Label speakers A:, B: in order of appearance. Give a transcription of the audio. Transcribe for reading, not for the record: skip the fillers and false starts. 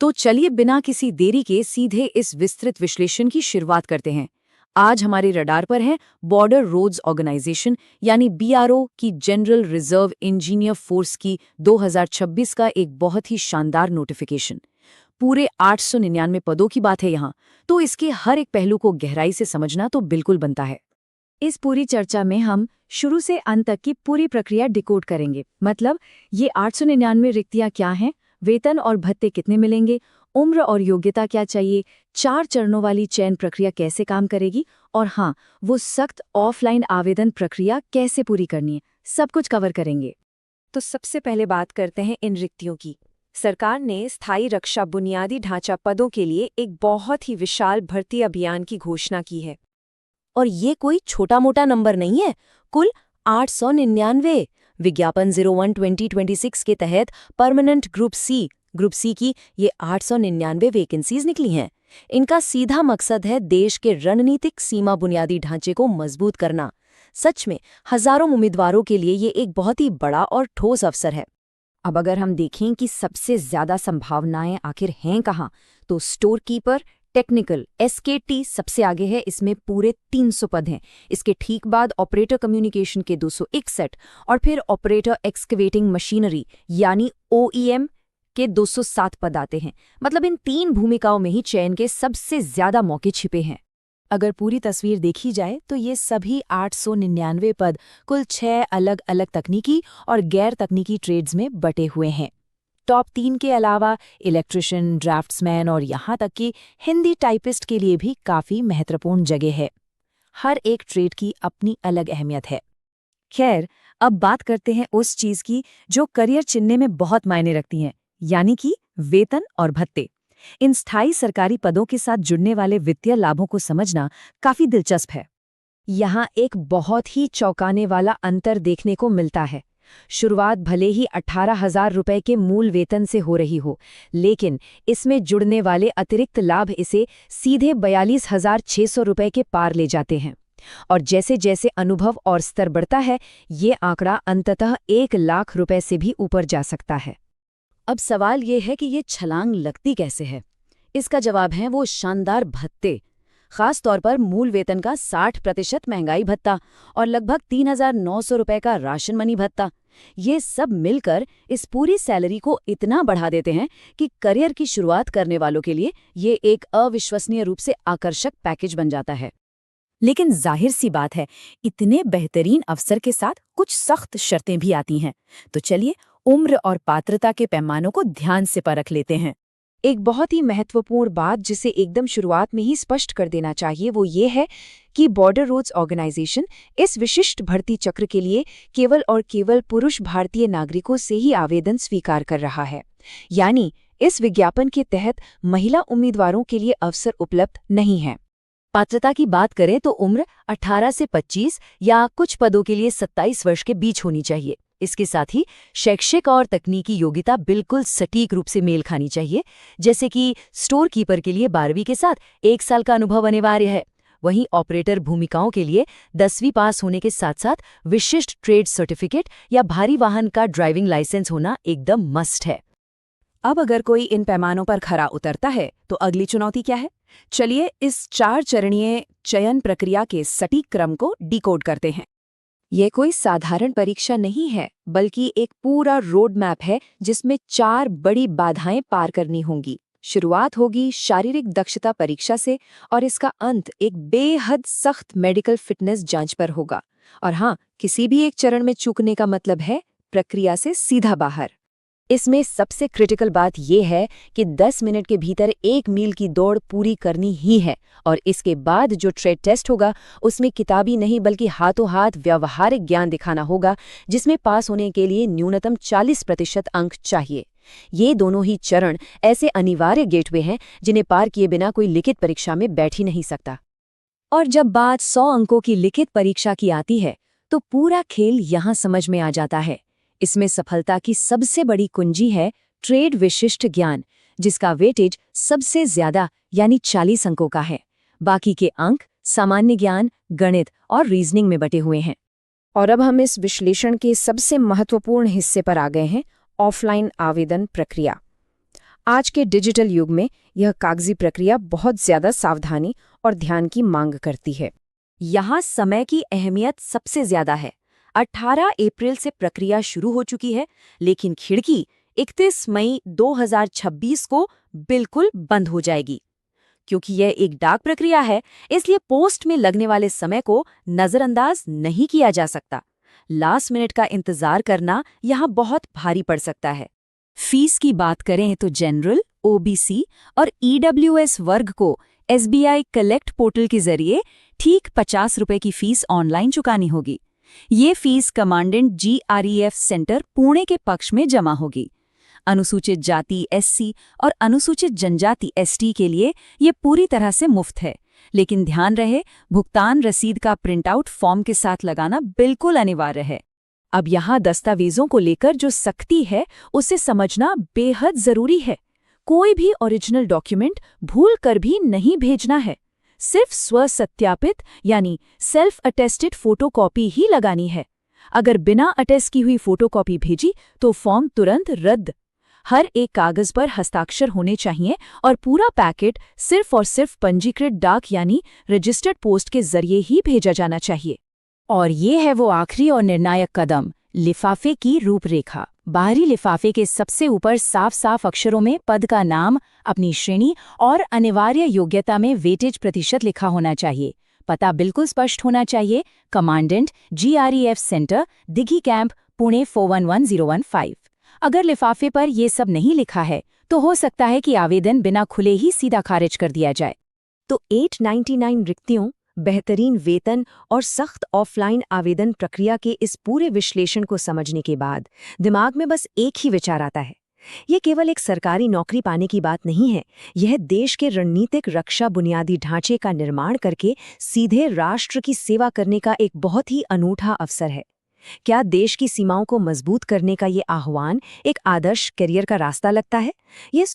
A: तो चलिए बिना किसी देरी के सीधे इस विस्तृत विश्लेषण की शुरुआत करते हैं। आज हमारे रडार पर है बॉर्डर रोड्स ऑर्गेनाइजेशन यानी बीआरओ की जनरल रिजर्व इंजीनियर फोर्स की 2026 का एक बहुत ही शानदार नोटिफिकेशन। पूरे 899 पदों की बात है यहाँ, तो इसके हर एक पहलू को गहराई से समझना तो बिल्कुल बनता है।
B: इस पूरी चर्चा में हम शुरू से अंत तक की पूरी प्रक्रिया डिकोड करेंगे। मतलब ये 899 रिक्तियां क्या हैं, वेतन और भत्ते कितने मिलेंगे, उम्र और योग्यता क्या चाहिए, 4 चरणों वाली चयन प्रक्रिया कैसे काम करेगी, और हाँ, वो सख्त ऑफलाइन आवेदन प्रक्रिया कैसे पूरी करनी है, सब कुछ कवर करेंगे। तो सबसे पहले बात करते हैं इन रिक्तियों की। सरकार ने स्थायी रक्षा बुनियादी ढांचा पदों के लिए एक बहुत ही विशाल भर्ती अभियान की घोषणा की है।
A: और ये कोई छोटा मोटा नंबर नहीं है, कुल 899। विज्ञापन 01/2026 के तहत परमानेंट ग्रुप सी की ये 899 वैकेंसीज निकली हैं। इनका सीधा मकसद है देश के रणनीतिक सीमा बुनियादी ढांचे को मजबूत करना। सच में हजारों उम्मीदवारों के लिए ये एक बहुत ही बड़ा और ठोस अवसर है। अब अगर हम देखें कि सबसे ज्यादा संभावनाएं आखिर हैं कहाँ, तो स्टोर कीपर टेक्निकल SKT सबसे आगे है, इसमें पूरे 300 पद हैं। इसके ठीक बाद ऑपरेटर कम्युनिकेशन के 261 और फिर ऑपरेटर एक्सकवेटिंग मशीनरी यानी OEM के 207 पद आते हैं। मतलब इन 3 भूमिकाओं में ही चयन के सबसे ज्यादा मौके छिपे हैं। अगर पूरी तस्वीर देखी जाए तो ये सभी 899 पद कुल 6 अलग अलग तकनीकी और गैर तकनीकी ट्रेड्स में बटे हुए हैं। टॉप 3 के अलावा इलेक्ट्रिशियन, ड्राफ्ट्समैन और यहाँ तक कि हिंदी टाइपिस्ट के लिए भी काफ़ी महत्वपूर्ण जगह है। हर एक ट्रेड की अपनी अलग अहमियत है। खैर, अब बात करते हैं उस चीज़ की जो करियर चुनने में बहुत मायने रखती हैं, यानी कि वेतन और भत्ते। इन स्थायी सरकारी पदों के साथ जुड़ने वाले वित्तीय लाभों को समझना काफ़ी दिलचस्प है। यहाँ एक बहुत ही चौंकाने वाला अंतर देखने को मिलता है। शुरुआत भले ही 18,000 रुपए के मूल वेतन से हो रही हो, लेकिन इसमें जुड़ने वाले अतिरिक्त लाभ इसे सीधे 42,600 रुपए के पार ले जाते हैं। और जैसे जैसे अनुभव और स्तर बढ़ता है, ये आंकड़ा अंततः 1 लाख रुपए से भी ऊपर जा सकता है। अब सवाल ये है कि ये छलांग लगती कैसे है? इसका जवाब है वो शानदार भत्ते, खास तौर पर मूल वेतन का 60% महंगाई भत्ता और लगभग 3,900 रुपए का राशन मनी भत्ता। ये सब मिलकर इस पूरी सैलरी को इतना बढ़ा देते हैं कि करियर की शुरुआत करने वालों के लिए ये एक अविश्वसनीय रूप से आकर्षक पैकेज बन जाता है। लेकिन जाहिर सी बात है, इतने बेहतरीन अवसर के साथ कुछ सख्त शर्तें भी आती हैं। तो चलिए उम्र और पात्रता के पैमानों को ध्यान से परख लेते हैं। एक बहुत ही महत्वपूर्ण बात जिसे एकदम शुरुआत में ही स्पष्ट कर देना चाहिए वो ये है कि बॉर्डर रोड्स ऑर्गेनाइजेशन इस विशिष्ट भर्ती चक्र के लिए केवल और केवल पुरुष भारतीय नागरिकों से ही आवेदन स्वीकार कर रहा है। यानी इस विज्ञापन के तहत महिला उम्मीदवारों के लिए अवसर उपलब्ध नहीं है। पात्रता की बात करें तो उम्र 18 से 25 या कुछ पदों के लिए 27 वर्ष के बीच होनी चाहिए। इसके साथ ही शैक्षिक और तकनीकी योग्यता बिल्कुल सटीक रूप से मेल खानी चाहिए, जैसे कि स्टोर कीपर के लिए 12वीं के साथ 1 साल का अनुभव अनिवार्य है। वहीं ऑपरेटर भूमिकाओं के लिए 10वीं पास होने के साथ साथ विशिष्ट ट्रेड सर्टिफिकेट या भारी वाहन का ड्राइविंग लाइसेंस होना एकदम मस्ट है। अब अगर कोई इन पैमानों पर खरा उतरता है तो अगली चुनौती क्या है? चलिए इस 4 चरणीय चयन प्रक्रिया के सटीक क्रम को डिकोड करते हैं। ये कोई साधारण परीक्षा नहीं है, बल्कि एक पूरा रोड मैप है जिसमें 4 बड़ी बाधाएं पार करनी होंगी। शुरुआत होगी शारीरिक दक्षता परीक्षा से और इसका अंत एक बेहद सख्त मेडिकल फिटनेस जांच पर होगा। और हाँ, किसी भी एक चरण में चूकने का मतलब है प्रक्रिया से सीधा बाहर। इसमें सबसे क्रिटिकल बात यह है कि 10 मिनट के भीतर 1 मील की दौड़ पूरी करनी ही है और इसके बाद जो ट्रेड टेस्ट होगा उसमें किताबी नहीं बल्कि हाथों हाथ व्यावहारिक ज्ञान दिखाना होगा, जिसमें पास होने के लिए न्यूनतम 40% अंक चाहिए। ये दोनों ही चरण ऐसे अनिवार्य गेटवे हैं जिन्हें पार किए बिना कोई लिखित परीक्षा में बैठ ही नहीं सकता। और जब बात 100 अंकों की लिखित परीक्षा की आती है तो पूरा खेल यहाँ समझ में आ जाता है। इसमें सफलता की सबसे बड़ी कुंजी है ट्रेड विशिष्ट ज्ञान, जिसका वेटेज सबसे ज्यादा यानी 40 अंकों का है। बाकी के अंक सामान्य ज्ञान, गणित और रीजनिंग में बटे हुए हैं। और अब हम इस विश्लेषण के सबसे महत्वपूर्ण हिस्से पर आ गए हैं, ऑफलाइन आवेदन प्रक्रिया। आज के डिजिटल युग में यह कागजी प्रक्रिया बहुत ज्यादा सावधानी और ध्यान की मांग करती है। यहाँ समय की अहमियत सबसे ज्यादा है। 18 अप्रैल से प्रक्रिया शुरू हो चुकी है, लेकिन खिड़की 31 मई 2026 को बिल्कुल बंद हो जाएगी। क्योंकि यह एक डाक प्रक्रिया है, इसलिए पोस्ट में लगने वाले समय को नजरअंदाज नहीं किया जा सकता। लास्ट मिनट का इंतजार करना यहाँ बहुत भारी पड़ सकता है। फीस की बात करें तो जनरल, ओबीसी और ईडब्ल्यूएस वर्ग को एसबीआई कलेक्ट पोर्टल के जरिए ठीक 50 रुपए की फीस ऑनलाइन चुकानी होगी। ये fees commandant GREF centre Pune के पक्ष में जमा होगी। अनुसूचित जाति SC और अनुसूचित जनजाति ST के लिए ये पूरी तरह से मुफ्त है, लेकिन ध्यान रहे भुगतान रसीद का प्रिंटआउट फॉर्म के साथ लगाना बिल्कुल अनिवार्य है। अब यहाँ दस्तावेजों को लेकर जो सख्ती है उसे समझना बेहद जरूरी है। कोई भी ओरिजिनल डॉक्यूमेंट भूल कर भी नहीं भेजना है। सिर्फ स्वसत्यापित यानी सेल्फ अटेस्टेड फोटोकॉपी ही लगानी है। अगर बिना अटेस्ट की हुई फोटोकॉपी भेजी तो फॉर्म तुरंत रद्द। हर एक कागज पर हस्ताक्षर होने चाहिए और पूरा पैकेट सिर्फ और सिर्फ पंजीकृत डाक यानी रजिस्टर्ड पोस्ट के जरिए ही भेजा जाना चाहिए। और ये है वो आखिरी और निर्णायक कदम, लिफाफे की रूपरेखा। बाहरी लिफाफे के सबसे ऊपर साफ साफ अक्षरों में पद का नाम, अपनी श्रेणी और अनिवार्य योग्यता में वेटेज प्रतिशत लिखा होना चाहिए। पता बिल्कुल स्पष्ट होना चाहिए, commandant GREF centre, Dighi camp, Pune 411015। अगर लिफाफे पर ये सब नहीं लिखा है तो हो सकता है कि आवेदन बिना खुले ही सीधा खारिज कर दिया जाए। तो 899 रिक्तियों, बेहतरीन वेतन और सख्त ऑफलाइन आवेदन प्रक्रिया के इस पूरे विश्लेषण को समझने के बाद दिमाग में बस एक ही विचार आता है, ये केवल एक सरकारी नौकरी पाने की बात नहीं है। यह देश के रणनीतिक रक्षा बुनियादी ढांचे का निर्माण करके सीधे राष्ट्र की सेवा करने का एक बहुत ही अनूठा अवसर है। क्या देश की सीमाओं को मजबूत करने का ये आह्वान एक आदर्श करियर का रास्ता लगता है? ये